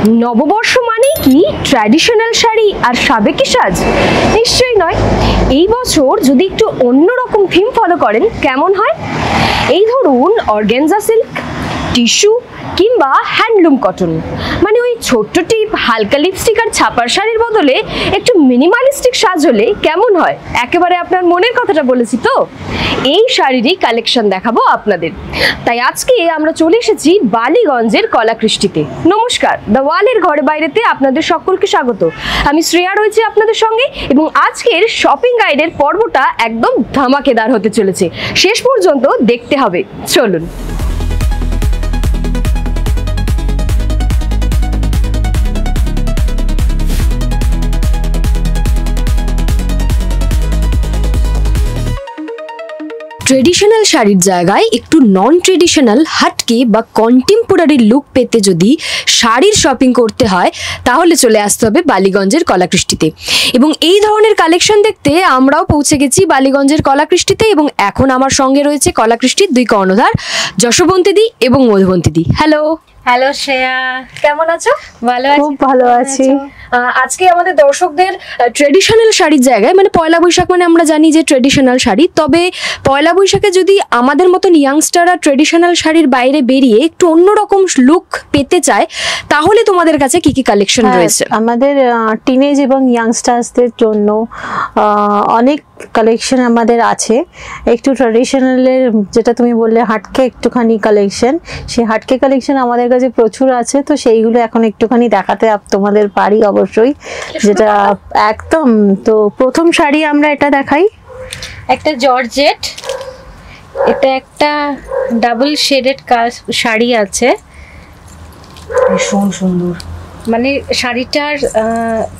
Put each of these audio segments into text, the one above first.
নববর্ষ মানেই কি ট্র্যাডিশনাল শাড়ি আর সাবেকি সাজ? নিশ্চয়ই নয়। এই বছর যদি একটু অন্যরকম থিম ফলো করেন কেমন হয়? এই ধরুন অর্গানজা সিল্ক, টিস্যু কিংবা হ্যান্ডলুম কটন, মানে ওই ছোট্ট টিপ, হালকা লিপস্টিক আর ছাপার শাড়ির বদলে একটু মিনিমালিস্টিক সাজ হলে কেমন হয়? একেবারে আপনার মনের কথাটা বলেছি তো। এই শাড়িরই কালেকশন দেখাবো আপনাদের। তাই আজকে আমরা চলে এসেছি বালিগঞ্জের কলাকৃষ্টিতে। নমস্কার, দ্য ওয়ালের ঘরে বাইরেতে আপনাদের সকলকে স্বাগত। আমি শ্রেয়া রয়েছি আপনাদের সঙ্গে এবং আজকের শপিং গাইডের পর্বটা একদম ধামাকেদার হতে চলেছে। শেষ পর্যন্ত দেখতে হবে, চলুন। ট্রেডিশনাল শাড়ির জায়গায় একটু নন ট্রেডিশনাল, হাটকে বা কন্টেম্পোরারি লুক পেতে যদি শাড়ির শপিং করতে হয় তাহলে চলে আসতে হবে বালিগঞ্জের কলাকৃষ্টিতে। এবং এই ধরনের কালেকশন দেখতে আমরাও পৌঁছে গেছি বালিগঞ্জের কলাকৃষ্টিতে এবং এখন আমার সঙ্গে রয়েছে কলাকৃষ্টির দুই কর্ণধার, যশোবন্তী দি এবং মধুবন্তী দি। হ্যালো। হ্যালো শ্রেয়া, কেমন আছো? ভালো আছি, খুব ভালো আছি। আজকে আমাদের দর্শকদের ট্রেডিশনাল শাড়ির জায়গায়, মানে পয়লা বৈশাখ মানে আমরা জানি যে ট্রেডিশনাল শাড়ি, তবে পয়লা বৈশাখে যদি আমাদের মতন ইয়াংস্টাররা ট্রেডিশনাল শাড়ির বাইরে বেরিয়ে একটু অন্যরকম লুক পেতে চায় তাহলে তোমাদের কাছে কি কি কালেকশন রয়েছে? আমাদের টিনেজ এবং ইয়াংস্টার্সদের জন্য অনেক কালেকশন আমাদের আছে। একটু ট্র্যাডিশনালের, যেটা তুমি বললে হাটকে একটুখানি কালেকশন, সেই হাটকে কালেকশন আমাদের কাছে প্রচুর আছে। তো সেইগুলো এখন একটুখানি দেখাতে তোমাদের পারি অবশ্যই, যেটা একদম। তো প্রথম শাড়ি আমরা এটা দেখাই, একটা জর্জেট, এটা একটা ডাবল শেডেড শাড়ি আছে, ভীষণ সুন্দর। মানে শাড়িটার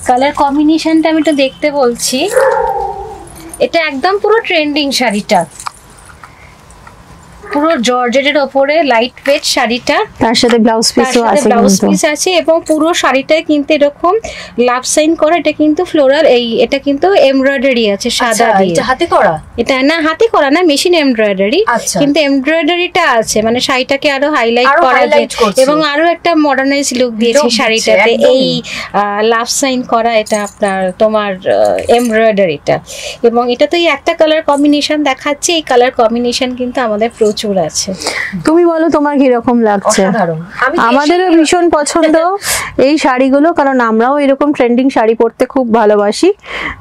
কালার কম্বিনেশনটা আমি একটু দেখতে বলছি। এটা একদম পুরো ট্রেন্ডিং শাড়িটা, পুরো জর্জেটের ওপরে লাইট ওয়েট শাড়িটা, তার সাথে ব্লাউজ পিস আছে এবং পুরো শাড়িটায় কিন্তু এরকম লাভ সাইন করা। এটা কিন্তু ফ্লোরাল, এটা কিন্তু এমব্রয়ডারি আছে সাদা দিয়ে। এটা হাতে করা? এটা না হাতে করা না, মেশিন এমব্রয়ডারি, কিন্তু এমব্রয়ডারিটা আছে, মানে শাড়িটাকে আরো হাইলাইট করা এবং আরো একটা মডার্নাইজ লুক দিয়েছে শাড়িটাতে। এই লাভ সাইন করা, এটা আপনার তোমার এমব্রয়ডারিটা, এবং এটা তো এই একটা কালার কম্বিনেশন দেখাচ্ছে। এই কালার কম্বিনেশন কিন্তু আমাদের প্রচুর আছে। তুমি বলো তোমার কিরকম লাগছে? আমাদেরও ভীষণ পছন্দ এই শাড়িগুলো, কারণ আমরাও এরকম ট্রেন্ডিং শাড়ি পরতে খুব ভালোবাসি।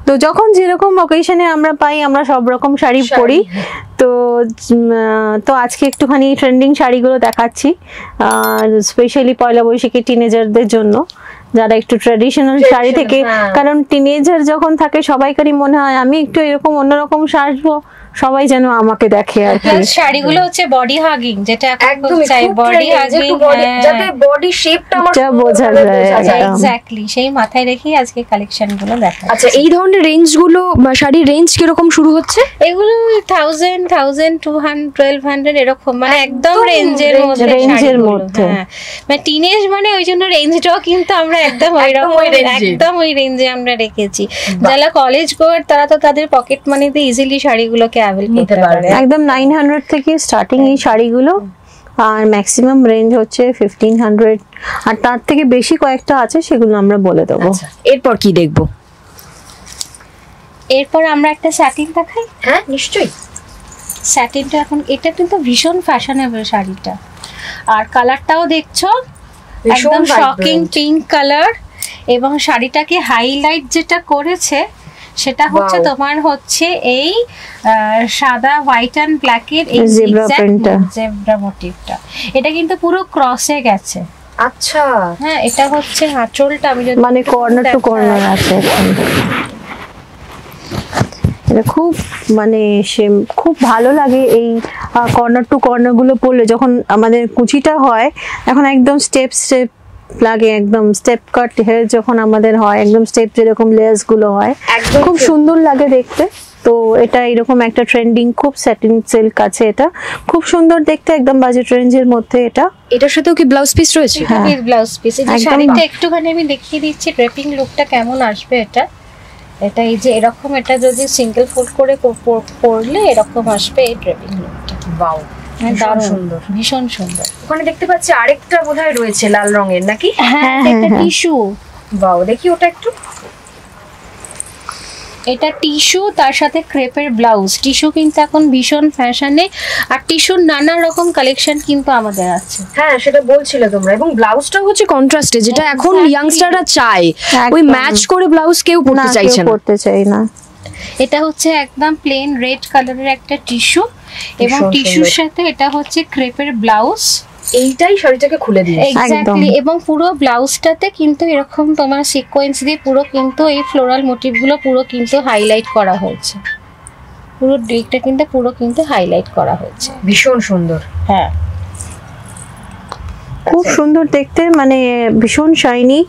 তো যখন যেরকম অকেশনে আমরা পাই আমরা সব রকম শাড়ি পরি। তো আজকে একটুখানি ট্রেন্ডিং শাড়িগুলো দেখাচ্ছি, স্পেশালি পয়লা বৈশাখী টিনেজারদের জন্য, যারা একটু ট্র্যাডিশনাল শাড়ি থেকে, কারণ টিনেজার যখন থাকে সবাইকারই মনে হয় আমি একটু এরকম অন্যরকম সাজবো, সবাই যেন আমাকে দেখে আর কি। শাড়িগুলো হচ্ছে বডি হাগিং, যেটা একদম চাই, বডি হাগিং যাতে বডি শেপটা আমার বোঝা যায়। এক্স্যাক্টলি সেই মাথায় রেখেই আজকে কালেকশনগুলো দেখা। আচ্ছা, এই ধরনের রেঞ্জগুলো, শাড়ির রেঞ্জ কিরকম শুরু হচ্ছে? এগুলো 1000, 1200, 1200 এরকম, মানে একদম রেঞ্জের মধ্যে। মানে টিনেজ মানে ওই জন্য রেঞ্জটাও কিন্তু আমরা একদম ওই রেঞ্জে আমরা রেখেছি। যারা কলেজ গোয়ার তারা তো তাদের পকেট মানিতে ইজিলি শাড়িগুলোকে অ্যাভেল করতে পারে। একদম 900 থেকে স্টার্টিং এই শাড়িগুলো, আর ম্যাক্সিমাম রেঞ্জ হচ্ছে 1500, আর তার থেকে বেশি কয়েকটা আছে, সেগুলো আমরা বলে দেবো। এরপর কি দেখবো? এরপর আমরা একটা স্যাটিন দেখাই। হ্যাঁ নিশ্চয়ই। স্যাটিনটা এখন, এটা কিন্তু ভীষণ ফ্যাশনেবল শাড়িটা, আর কালারটাও দেখছো একদম শকিং পিঙ্ক কালার, এবং শাড়িটাকে হাইলাইট যেটা করেছে সেটা হচ্ছে তোমার হচ্ছে এই সাদা হোয়াইট এন্ড ব্ল্যাক এর এই জেব্রা মোটিভটা। এটা কিন্তু পুরো ক্রসে গেছে। আচ্ছা, হ্যাঁ, এটা হচ্ছে আঁচলটা, আমি মানে কর্নার টু কর্নার আছে। এটা খুব মানে খুব ভালো লাগে এই কর্নার টু কর্নার গুলো পরলে। যখন আমাদের কুচিটা হয় এখন একদম স্টেপ লাগে, একদম স্টেপ কাট হেয়ার যখন আমাদের হয়, একদম স্টেপ যেরকম লেয়ার্স গুলো হয়, খুব সুন্দর লাগে দেখতে। তো এটা এরকম একটা ট্রেন্ডিং খুব স্যাটিন সিল্ক আছে, এটা খুব সুন্দর দেখতে, একদম বাজেট রেঞ্জের মধ্যে। এটার সাথেও কি ব্লাউজ পিস রয়েছে? হ্যাঁ, ব্লাউজ পিস। এই শাড়িটা একটুখানি আমি দেখিয়ে দিচ্ছি ড্রেপিং লুকটা কেমন আসবে। এটা এই যে এরকম, এটা যদি সিঙ্গেল ফোল্ড করে পরলে এরকম আসবে এই ড্রেপিং লুকটা। ওয়াও, দারুণ সুন্দর। ভীষণ সুন্দর। ওখানে দেখতে পাচ্ছি আরেকটা বোধহয় রয়েছে লাল রঙের নাকি? হ্যাঁ হ্যাঁ, এটা হ্যাঁ। টিস্যু, বাও, দেখি ওটা একটু। এটা টিস্যু তার সাথে ক্রেপের ব্লাউজ। টিস্যু কিন্তু এখন ভীষণ ফ্যাশনে, আর টিস্যুর নানা রকম কালেকশন কিন্তু আমাদের আছে। হ্যাঁ, সেটা বলছিলে তোমরা। এবং ব্লাউজটাও হচ্ছে কন্ট্রাস্টে, যেটা এখন Exactly. ইয়াংস্টাররা চায়। ওই একদম। ম্যাচ করে ব্লাউজ কেউ না পরতে কেউ চাইছে না। করতে চাই না। এটা হচ্ছে একদম প্লেন রেড কালারের একটা টিস্যু, এবং ভীষণ টিস্যুর সুন্দর। সাথে এটা হচ্ছে ক্রেপের ব্লাউজ। এইটাই শাড়িটাকে খুলে দিয়ে। এক্স্যাক্টলি। এবং পুরো ব্লাউজটাতে কিন্তু এরকম তোমার সিকোয়েন্স দিয়ে পুরো কিন্তু এই ফ্লোরাল মোটিভগুলো পুরো কিন্তু হাইলাইট করা হয়েছে। পুরো দিকটা কিন্তু পুরো কিন্তু হাইলাইট করা হয়েছে। ভীষণ সুন্দর। হ্যাঁ, খুব সুন্দর দেখতে, মানে ভীষণ শাইনি,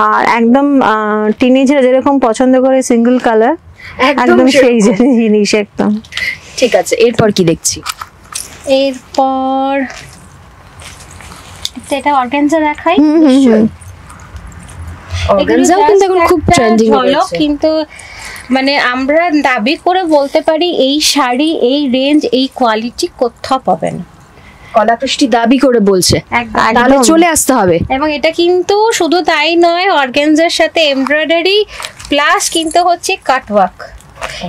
আর একদম টিনেজার যেরকম পছন্দ করে সিঙ্গেল কালার, একদম সেই জিনিস একদম। ঠিক আছে, এরপর কি দেখছি? এরপর এটা অর্গানজা দেখাই। অর্গানজাও কিন্তু এখন খুব ট্রেন্ডিং ঝলক, হয়েছে। কিন্তু মানে আমরা দাবি করে বলতে পারি এই শাড়ি, এই রেঞ্জ, এই কোয়ালিটি কোথাও পাবে না। কলাকৃষ্টি দাবি করে বলছে, একদম। তাহলে চলে আসতে হবে। এবং এটা কিন্তু শুধু তাই নয়, অর্গানজার সাথে এমব্রয়ডারি প্লাস কিন্তু হচ্ছে কাটওয়ার্ক,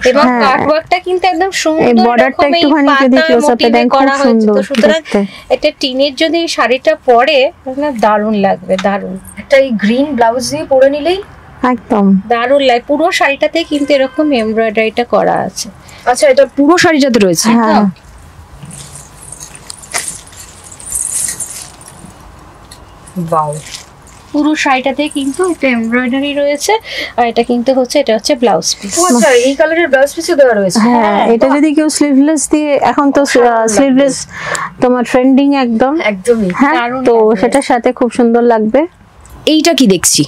এবং হ্যাঁ। কাটওয়ার্কটা কিন্তু একদম এই সুন্দর borderটা এরকম এই একটুখানি যদি পাতার close up এ motive দেন, খুব করা হয়েছে। সুন্দর তো সুতরাং দেখতে। এটা টিনের যদি এই শাড়িটা পরে দারুণ লাগবে, দারুণ একটা এই গ্রিন ব্লাউজ দিয়ে পরে নিলেই একদম দারুণ লাগে। পুরো শাড়িটাতে কিন্তু এরকম এমব্রয়ডারিটা করা আছে। আচ্ছা, এটা পুরো শাড়িটাতে রয়েছে। হ্যাঁ। বাও, পুরো শাড়িটাতে কিন্তু এটা এমব্রয়ডারি রয়েছে, আর এটা কিন্তু হচ্ছে এটা হচ্ছে ব্লাউজ পিস। ও আচ্ছা, এই কালারের ব্লাউজ পিসও দেওয়া রয়েছে। হ্যাঁ, এটা যদি কেউ স্লিভলেস দিয়ে, এখন তো স্লিভলেস তোমার ট্রেন্ডিং একদম, একদমই। হ্যাঁ, দারুণ তো লাগবে। সেটার সাথে খুব সুন্দর লাগবে। এইটা কি দেখছি?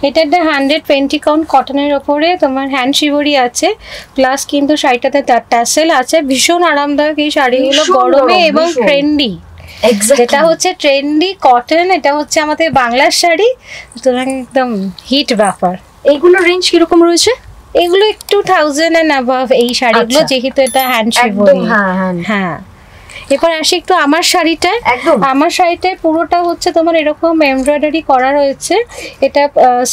এটা একটা 120 কাউন্ট কটনের ওপরে তোমার হ্যান্ড শিবরি আছে, প্লাস কিন্তু শাড়িটাতে তার টাসেল আছে। ভীষণ আরামদায়ক এই শাড়িগুলো, ভীষণ গরমে নরম, এবং ভীষণ। ট্রেন্ডি। Exactly. যেটা হচ্ছে ট্রেন্ডি কটন, এটা হচ্ছে আমাদের বাংলার শাড়ি, সুতরাং একদম হিট ব্যাপার। এইগুলোর রেঞ্জ কিরকম রয়েছে? এগুলো একটু 1000 এন্ড অ্যাবাভ এই শাড়িগুলো, আচ্ছা। যেহেতু এটা হ্যান্ড একদম। শিবরি। হ্যাঁ হ্যাঁ, হ্যাঁ, এরপর আসি একটু আমার শাড়িটায়। একদম। আমার শাড়িটায় পুরোটা হচ্ছে তোমার এরকম এমব্রয়ডারি করা রয়েছে। এটা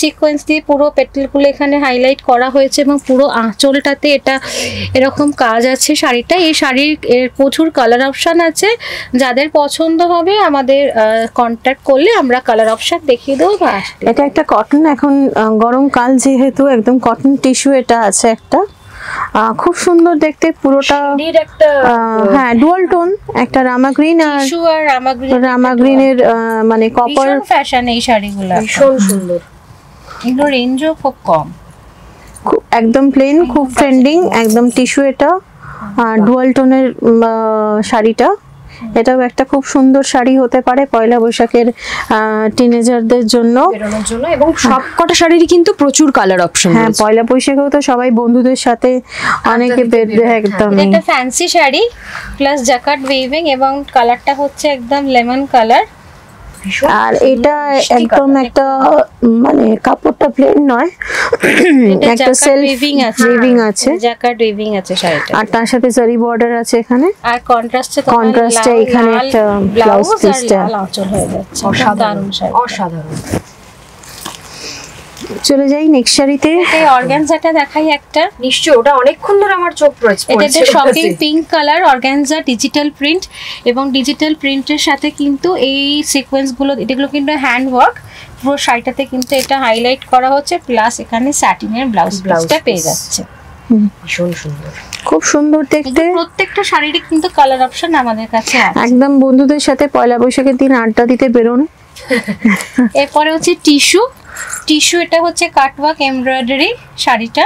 সিকোয়েন্স দিয়ে পুরো পেটেলগুলো এখানে হাইলাইট করা হয়েছে, এবং পুরো আঁচলটাতে এটা এরকম কাজ আছে শাড়িটা। এই শাড়ির প্রচুর কালার অপশান আছে, যাদের পছন্দ হবে আমাদের কন্ট্যাক্ট করলে আমরা কালার অপশান দেখিয়ে দেবো বা আসতে। এটা একটা কটন, এখন গরমকাল যেহেতু একদম কটন টিস্যু এটা আছে একটা, খুব সুন্দর দেখতে পুরোটা। শাড়ির একটা হ্যাঁ, ডুয়াল টোন, একটা রামা গ্রিন আর টিস্যু আর রামা গ্রিনের মানে কপার। ভীষণ ফ্যাশন এই শাড়িগুলো, ভীষণ সুন্দর। এগুলো রেঞ্জও খুব কম। একদম প্লেন, খুব ট্রেন্ডিং, একদম টিস্যু এটা, আর ডুয়াল টোনের শাড়িটা। এটাও একটা খুব সুন্দর শাড়ি হতে পারে পয়লা বৈশাখের টিনেজারদের জন্য। বেরোনোর জন্য। এবং সব কটা শাড়িরই কিন্তু প্রচুর কালার অপশন হ্যাঁ, রয়েছে। পয়লা বৈশাখেও তো সবাই বন্ধুদের সাথে অনেকে দিতে বেরবে, বেরোয়, একদম। এটা একটা fancy sari plus jacquard weaving, এবং কালারটা হচ্ছে একদম লেমন কালার। ভীষণ আর সুন্দর, এটা মিষ্টি একদম colour। একটা মানে কাপড়টা প্লেন নয়, এটা একটা জাকার্ড সেলফ উইভিং আছে, উইভিং আছে, জাকার্ড উইভিং আছে শাড়িটা। আর তার সাথে জারি বর্ডার আছে এখানে। আর কন্ট্রাস্টে Contrast এ এখানে একটা blouse piece-টা। লাল আঁচল হয়ে যাচ্ছে, অসাধারণ, দারুণ শাড়ি। অসাধারণ। চলে যাই নেক্সট শাড়িতে। এই অর্গানজাটা দেখাই একটা। নিশ্চয়, ওটা অনেকক্ষণ ধরে আমার চোখ পড়েছে। এটা একটা shocking pink colour organza digital print, এবং ডিজিটাল প্রিন্টের সাথে কিন্তু এই সিকোয়েন্সগুলো, এগুলো কিন্তু হ্যান্ড ওয়ার্ক। পুরো শাড়িটাতে কিন্তু এটা হাইলাইট করা হচ্ছে, প্লাস এখানে স্যাটিনের ব্লাউজ পিসটা পেয়ে যাচ্ছে। ভীষণ সুন্দর। খুব সুন্দর দেখতে, কিন্তু প্রত্যেকটা শাড়িরই কিন্তু কালার অপশন আমাদের কাছে আছে। একদম বন্ধুদের সাথে পয়লা বৈশাখের দিন আড্ডা দিতে বেরোন। এরপরে হচ্ছে টিস্যু। টিস্যু এটা হচ্ছে কাটওয়ার্ক এমব্রয়ডারি শাড়িটা।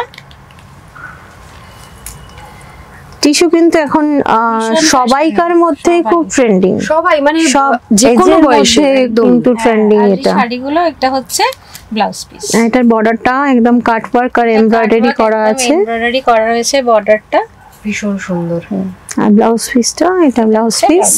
টিস্যু কিন্তু এখন সবাইকার মধ্যে খুব ট্রেন্ডিং, সবাই মানে সব যে কোনো এজের বয়সে মধ্যে একদম। কিন্তু ট্রেন্ডিং আর এই এটা। শাড়িগুলো এটা হচ্ছে ব্লাউজ পিস। এটার বর্ডারটা একদম কাট ওয়ার্ক আর এমব্রয়ডারি করা আছে, এমব্রয়ডারি করা রয়েছে বর্ডারটা। ভীষণ সুন্দর। আর ব্লাউজ পিসটা, এটা ব্লাউজ পিস।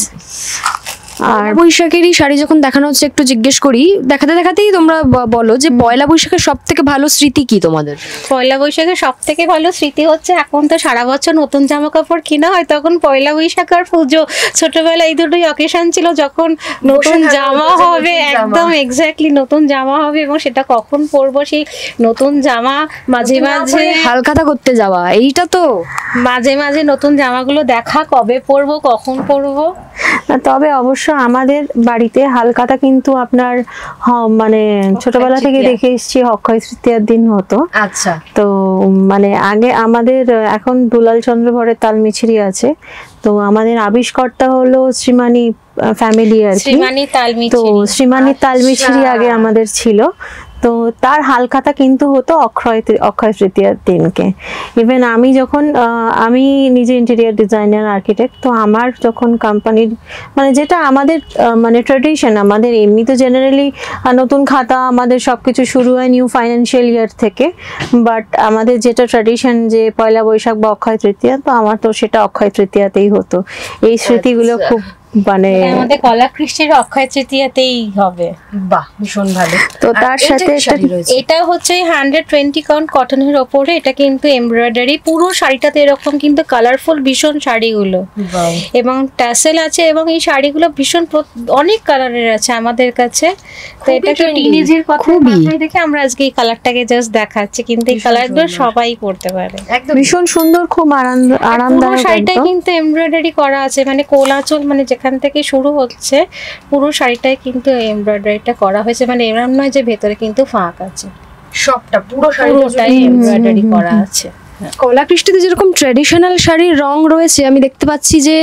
আর বৈশাখেরই শাড়ি যখন দেখানো হচ্ছে একটু জিজ্ঞেস করি, দেখাতে দেখাতেই তোমরা বলো যে পয়লা বৈশাখের সব থেকে ভালো স্মৃতি কি তোমাদের? পয়লা বৈশাখের সব থেকে ভালো স্মৃতি হচ্ছে, এখন তো সারা বছর নতুন জামা কাপড় কিনা হয়, তখন পয়লা বৈশাখ আর পুজো, ছোটবেলায় এই দুটোই অকেশন ছিল যখন নতুন জামা হবে, একদম এক্স্যাক্টলি নতুন জামা হবে, এবং সেটা কখন পরবো সেই নতুন জামা, মাঝে মাঝে হালখাতা করতে যাওয়া, এইটা তো মাঝে মাঝে নতুন জামাগুলো দেখা, কবে পরবো কখন পরবো। তবে অবশ্য আমাদের বাড়িতে হালখাতা কিন্তু আপনার মানে ছোটবেলা থেকে দেখে এসেছি অক্ষয় তৃতীয়ার দিন হতো। আচ্ছা। তো মানে আগে আমাদের এখন দুলাল চন্দ্র ভরের তালমিছরি আছে, তো আমাদের আবিষ্কর্তা হলো শ্রীমানি ফ্যামিলি আর কি। তো শ্রীমানি তালমিছরি আগে আমাদের ছিল, তো তার হালখাতা কিন্তু হতো অক্ষয় তৃতীয়ার দিনকে। ইভেন আমি যখন আমি নিজে ইন্টেরিয়ার ডিজাইনার আর্কিটেক্ট, তো আমার যখন কোম্পানির মানে যেটা আমাদের মানে ট্র্যাডিশন, আমাদের এমনি তো জেনারেলি নতুন খাতা আমাদের সবকিছু শুরু হয় নিউ ফাইন্যান্সিয়াল ইয়ার থেকে, বাট আমাদের যেটা ট্র্যাডিশন যে পয়লা বৈশাখ বা অক্ষয় তৃতীয়া, তো আমার তো সেটা অক্ষয় তৃতীয়াতেই হতো। এই স্মৃতিগুলো খুব মানে আমাদের কলাকৃষ্টির অক্ষয় তৃতীয়াতেই হবে। বাহ, ভীষণ ভালো। তো তার সাথে এটা হচ্ছে 120 কাউন্ট কটনের ওপরে, এটা কিন্তু এমব্রয়ডারি, পুরো শাড়িটাতে এরকম কিন্তু কালারফুল ভীষণ শাড়িগুলো, এবং ট্যাসেল আছে, এবং এই শাড়িগুলো ভীষণ অনেক কালারের আছে আমাদের কাছে। তো এটা একটু টিনেজের কথা মাথায় রেখে আমরা আজকে এই কালারটাকে জাস্ট দেখাচ্ছি, কিন্তু এই কালারগুলো সবাই পরতে পারে, একদম ভীষণ সুন্দর, খুব আরামদায়ক। শাড়িটাই কিন্তু এমব্রয়ডারি করা আছে, মানে কোল আঁচল, মানে যেখান থেকে শুরু হচ্ছে পুরো শাড়িটাই কিন্তু এমব্রয়ডারিটা করা হয়েছে, মানে এরকম নয় যে ভেতরে কিন্তু ফাঁক আছে, সবটা পুরো শাড়িটাই এমব্রয়ডারি করা আছে। কলাকৃষ্টিতে যেরকম ট্র্যাডিশনাল শাড়ির রং রয়েছে, আমি দেখতে পাচ্ছি যে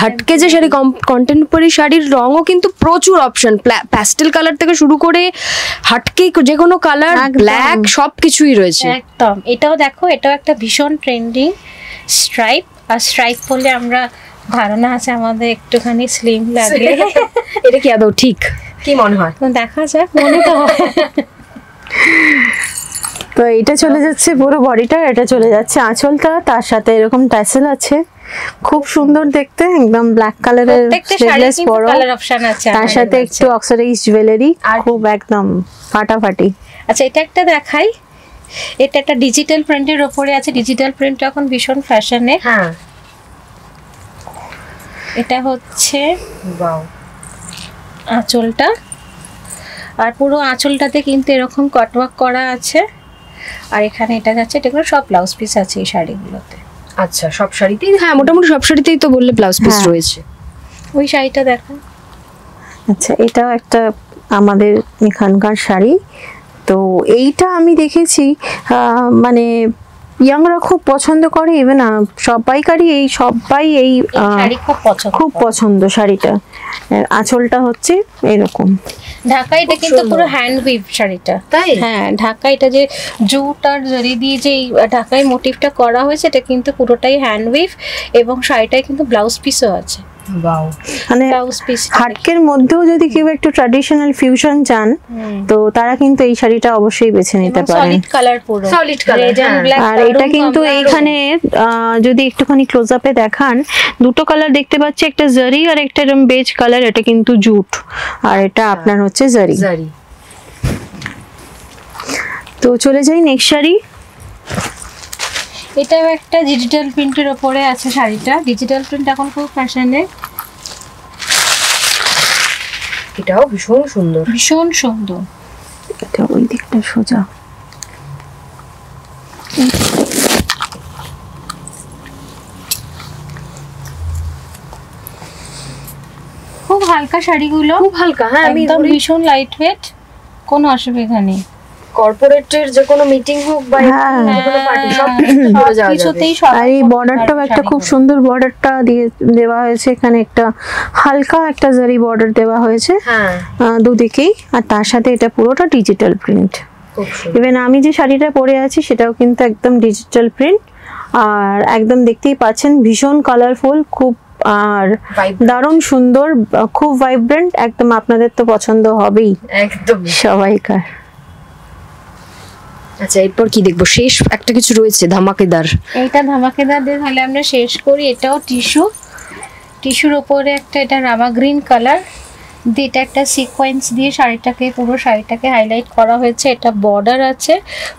হাটকে যে শাড়ি, কন্টেম্পোরারি শাড়ির রঙও কিন্তু প্রচুর অপশন, প্যাস্টেল কালার থেকে শুরু করে হাটকে যে কোনো কালার, ব্ল্যাক, সবকিছুই রয়েছে একদম। এটাও দেখো, এটাও একটা ভীষণ ট্রেন্ডিং স্ট্রাইপ, আর স্ট্রাইপ পরলে আমরা ধারণা আছে আমাদের একটুখানি স্লিম লাগে। এটা কি আদৌ ঠিক? কি মনে হয়? দেখা যাক, মনে তো হয়। তো এটা চলে যাচ্ছে পুরো বডিটা, এটা চলে যাচ্ছে আঁচলটা, তার সাথে এরকম ট্যাসেল আছে, খুব সুন্দর দেখতে, একদম ব্ল্যাক কালারের স্লিভলেস পরো, তার সাথে একটু অক্সিডাইজ জুয়েলারি, খুব একদম ফাটাফাটি। আচ্ছা, এটা একটা দেখাই, এটা একটা ডিজিটাল প্রিন্টের উপরে আছে, ডিজিটাল প্রিন্ট এখন ভীষণ ফ্যাশনে। হ্যাঁ, এটা হচ্ছে ওয়াও আঁচলটা, আর পুরো আঁচলটাতে কিন্তু এরকম কাটওয়ার্ক করা আছে, আর এখানে এটা যাচ্ছে, এটা সব ব্লাউজ পিস আছে এই শাড়িগুলোতে। আচ্ছা, সব শাড়িতেই? হ্যাঁ, মোটামুটি সব শাড়িতেই তো বললে ব্লাউজ পিস রয়েছে। ওই শাড়িটা দেখো। আচ্ছা, এটাও একটা আমাদের এখানকার শাড়ি। তো এইটা আমি দেখেছি মানে ইয়াংরা খুব পছন্দ করে, ইভেন সবাই এই শাড়ি খুব পছন্দ শাড়িটা। আঁচলটা হচ্ছে এরকম ঢাকা, এটা কিন্তু পুরো হ্যান্ড উইভ শাড়িটা, তাই? হ্যাঁ, ঢাকা, এটা যে জুট আর জরি দিয়ে যে ঢাকায় মোটিভটা করা হয়েছে, এটা কিন্তু পুরোটাই হ্যান্ড উইভ, এবং শাড়িটায় কিন্তু ব্লাউজ পিসও আছে। মানে হাটকের মধ্যেও যদি কেউ একটু ট্র্যাডিশনাল ফিউশন চান, তো তারা কিন্তু এই শাড়িটা অবশ্যই বেছে নিতে পারেন। সলিড কালার, পুরো সলিড কালার। আর এটা কিন্তু এইখানে যদি একটুখানি ক্লোজ আপে দেখান, দুটো কালার দেখতে পাচ্ছি, একটা জারি আর একটা এরকম বেজ কালার, এটা কিন্তু জুট, আর এটা আপনার হচ্ছে জারি। তো চলে যাই নেক্সট শাড়ি। এটাও একটা ডিজিটাল প্রিন্টের উপরে আছে শাড়িটা, ডিজিটাল প্রিন্ট এখন খুব ফ্যাশনে। এটাও ভীষণ সুন্দর, ভীষণ সুন্দর। এটা ওই দিকটা সোজা, খুব হালকা শাড়িগুলো, খুব হালকা। হ্যাঁ, একদম ভীষণ লাইট ওয়েট, কোনো অসুবিধা নেই। কর্পোরেটের যে কোনো মিটিং হোক বা যে কোনো পার্টি, সব পরে যাওয়া যাবে। আর এই বর্ডারটাও একটা খুব সুন্দর বর্ডারটা দিয়ে দেওয়া হয়েছে, এখানে একটা হালকা একটা জারি বর্ডার দেওয়া হয়েছে দুদিকেই, আর তার সাথে এটা পুরোটা ডিজিটাল প্রিন্ট। ইভেন আমি যে শাড়িটা পরে আছি সেটাও কিন্তু একদম ডিজিটাল প্রিন্ট, আর একদম দেখতেই পাচ্ছেন ভীষণ কালারফুল, খুব আর দারুণ সুন্দর, খুব ভাইব্রেন্ট, একদম আপনাদের তো পছন্দ হবেই একদম সবাইকার। আচ্ছা, এরপর কি দেখবো? শেষ একটা কিছু রয়েছে ধামাকেদার। এইটা ধামাকেদার দিয়ে তাহলে আমরা শেষ করি। এটাও টিস্যুর ওপরে একটা এটা রামা গ্রিন কালার দিয়ে এটা একটা সিকোয়েন্স দিয়ে পুরো শাড়িটাকে হাইলাইট করা হয়েছে। এটা বর্ডার আছে,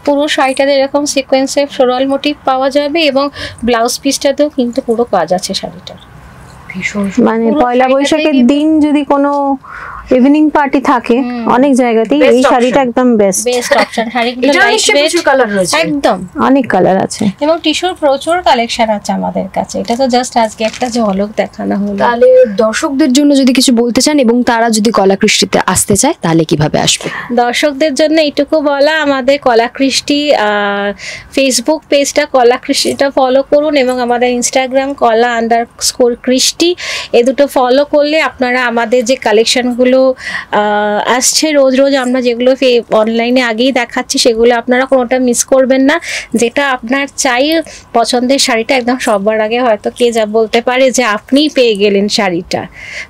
পুরো শাড়িটাতে এরকম সিকোয়েন্সে ফ্লোরাল মোটিভ পাওয়া যাবে এবং ব্লাউজ পিসটাতেও কিন্তু পুরো কাজ আছে শাড়িটার। মানে পয়লা বৈশাখের দিন যদি কোনো ইভিনিং পার্টি থাকে অনেক জায়গাতেই এই শাড়িটা একদম বেস্ট অপশন। শাড়িগুলো কালার রয়েছে, একদম অনেক কালার আছে এবং টিস্যুর প্রচুর কালেকশন আছে আমাদের কাছে। এটা তো জাস্ট আজকে একটা ঝলক দেখানো হলো। তাহলে দর্শকদের জন্য যদি কিছু বলতে চান এবং তারা যদি কলাকৃষ্টিতে আসতে চায় তাহলে কিভাবে আসবে? দর্শকদের জন্য এইটুকু বলা, আমাদের কলাকৃষ্টি ফেসবুক পেজটা কলাকৃষ্টিটা ফলো করুন এবং আমাদের ইনস্টাগ্রাম কলা_কৃষ্টি এই দুটো ফলো করলে আপনারা আমাদের যে কালেকশনগুলো আসছে রোজ রোজ আমরা যেগুলো অনলাইনে আগেই দেখাচ্ছি সেগুলো আপনারা কোনোটা মিস করবেন না। যেটা আপনার চাই পছন্দের শাড়িটা একদম সবার আগে হয়তো কে যা বলতে পারে যে আপনিই পেয়ে গেলেন শাড়িটা।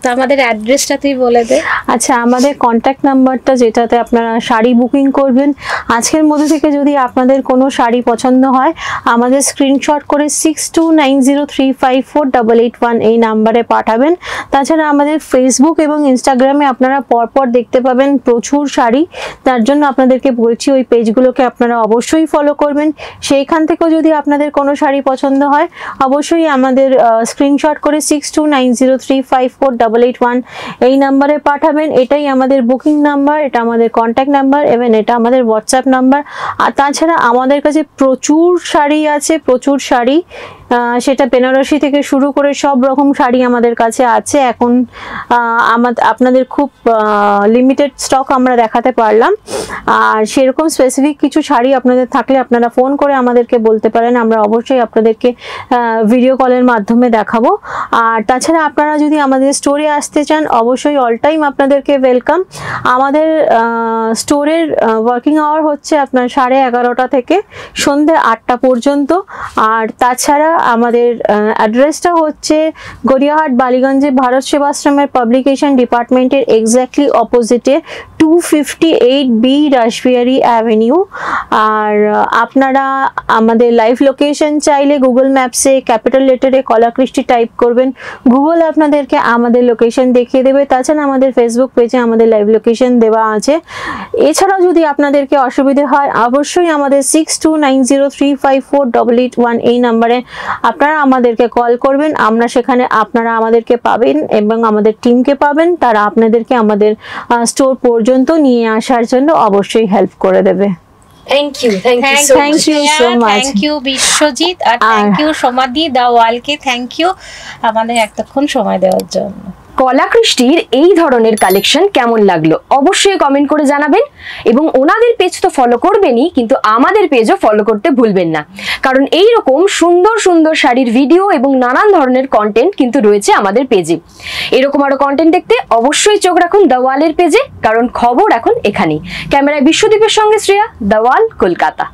তো আমাদের অ্যাড্রেসটা তুই বলে দে। আচ্ছা, আমাদের কন্ট্যাক্ট নাম্বারটা যেটাতে আপনারা শাড়ি বুকিং করবেন, আজকের মধ্যে থেকে যদি আপনাদের কোনো শাড়ি পছন্দ হয় আমাদের স্ক্রিনশট করে 6290354881 এই নাম্বারে পাঠাবেন। তাছাড়া আমাদের ফেসবুক এবং ইনস্টাগ্রামে আপনারা পরপর দেখতে পাবেন প্রচুর শাড়ি, তার জন্য আপনাদেরকে বলছি ওই পেজগুলোকে আপনারা অবশ্যই ফলো করবেন। সেইখান থেকেও যদি আপনাদের কোনো শাড়ি পছন্দ হয় অবশ্যই আমাদের স্ক্রিনশট করে 6290354881 এই নাম্বারে পাঠাবেন। এটাই আমাদের বুকিং নাম্বার, এটা আমাদের কন্ট্যাক্ট নাম্বার এবং এটা আমাদের হোয়াটসঅ্যাপ নাম্বার। আর তাছাড়া আমাদের কাছে প্রচুর শাড়ি আছে, প্রচুর শাড়ি, সেটা বেনারসি থেকে শুরু করে সব রকম শাড়ি আমাদের কাছে আছে। এখন আপনাদের খুব লিমিটেড স্টক আমরা দেখাতে পারলাম। আর সেরকম স্পেসিফিক কিছু শাড়ি আপনাদের থাকলে আপনারা ফোন করে আমাদেরকে বলতে পারেন, আমরা অবশ্যই আপনাদেরকে ভিডিও কলের মাধ্যমে দেখাবো। আর তাছাড়া আপনারা যদি আমাদের স্টোরে আসতে চান অবশ্যই অল টাইম আপনাদেরকে ওয়েলকাম। আমাদের স্টোরের ওয়ার্কিং আওয়ার হচ্ছে আপনার 11:30 থেকে সন্ধ্যে 8টা পর্যন্ত। আর তাছাড়া আমাদের অ্যাড্রেসটা হচ্ছে গড়িয়াহাট বালিগঞ্জে ভারত সেবাশ্রমের পাবলিকেশন ডিপার্টমেন্টের এক্স্যাক্টলি অপোজিটে 258B রাসবিহারী অ্যাভিনিউ। আর আপনারা আমাদের লাইভ লোকেশন চাইলে গুগল ম্যাপসে ক্যাপিটাল লেটারে কলাকৃষ্টি টাইপ করবেন, গুগল আপনাদেরকে আমাদের লোকেশন দেখিয়ে দেবে। তাছাড়া আমাদের ফেসবুক পেজে আমাদের লাইভ লোকেশন দেওয়া আছে। এছাড়াও যদি আপনাদেরকে অসুবিধে হয় অবশ্যই আমাদের 6290354881 এই নাম্বারে আপনারা আমাদেরকে কল করবেন। আমরা সেখানে আপনারা আমাদেরকে পাবেন এবং আমাদের টিমকে পাবেন, তারা আপনাদেরকে আমাদের স্টোর পর্যন্ত নিয়ে আসার জন্য অবশ্যই হেল্প করে দেবে। Thank you so much. Thank you Biswajit, আর থ্যাংক ইউ সমাধি দাওয়ালকে, থ্যাংক ইউ আমাদের এতক্ষণ সময় দেওয়ার জন্য। কলাকৃষ্টির এই ধরনের কালেকশন কেমন লাগলো অবশ্যই কমেন্ট করে জানাবেন এবং ওনাদের পেজ তো ফলো করবেনই, কিন্তু আমাদের পেজও ফলো করতে ভুলবেন না, কারণ এই রকম সুন্দর সুন্দর শাড়ির ভিডিও এবং নানান ধরনের কন্টেন্ট কিন্তু রয়েছে আমাদের পেজে। এরকম আরো কন্টেন্ট দেখতে অবশ্যই চোখ রাখুন দ্য ওয়ালের পেজে, কারণ খবর এখন এখানেই। ক্যামেরায় বিশ্বদীপের সঙ্গে শ্রেয়া, দ্য ওয়াল, কলকাতা।